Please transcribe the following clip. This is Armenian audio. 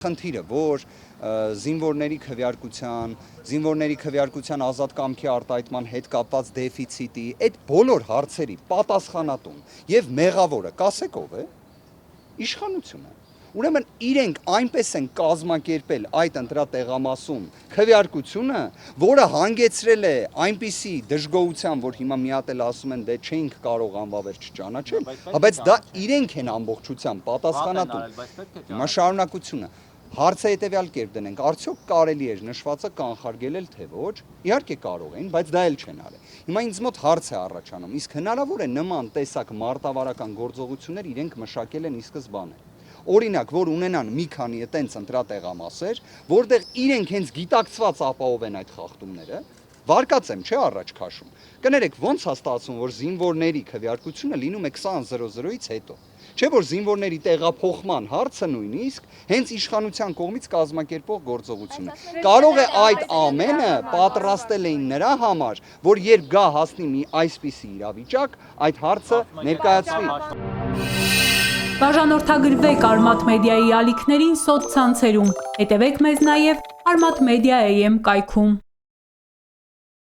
Խնդիրը, որ զինվորների քվեարկության ազատ կամքի արտահայտման հետ կապված դեֆիցիտի, այդ բոլոր հարցերի պատասխանատուն եւ մեղավորը կասեք ով է, իշխանությունը։ Ուրեմն իրենք այնպես են կազմակերպել այդ ընտրատեղամասում քվեարկությունը, որը հանգեցրել է այնպիսի դժգոհության, որ հիմա մի հատ էլ ասում են դե չէինք կարող անվավեր չճանաչել, բայց դա իրենք են ամբողջությամբ պատասխանատուն։ Հիմա շարունակությունը Հարցը հետևյալ կերպ դնենք, արդյոք կարելի էր նշվածը կանխարգելել թե ոչ, իհարկե կարող էին, բայց դա էլ չեն արել։ Հիմա ինձ մոտ հարց է առաջանում, իսկ հնարավոր է նման տեսակ մարտավարական գործողություններ իրենք մշակել են ի սկզբանե։ Օրինակ, որ ունենան մի քանի այտենց ընտրատեղամասեր, որտեղ իրենք հենց գիտակցված ապահովեն այդ խախտումները, վարկածեմ, չէ առաջ քաշում։ Կներեք, ոնց է ստացվում, որ զինվորների քվեարկությունը լինում է 20:00-ից հետո։ Չէ՞ որ զինվորների տեղափոխման հարցը նույնիսկ հենց իշխանության կողմից կազմակերպող գործողություն է։ Կարող է այդ ամենը պատրաստել էին նրա համար, որ երբ գա հասնի մի այսպիսի իրավիճակ, այդ հարցը ներկայացվի։ Բաժանորդագրվեք Արմաթ մեդիայի ալիքներին սոցցանցերում, հետևեք մեզ նաև Armat Media AM կայքում։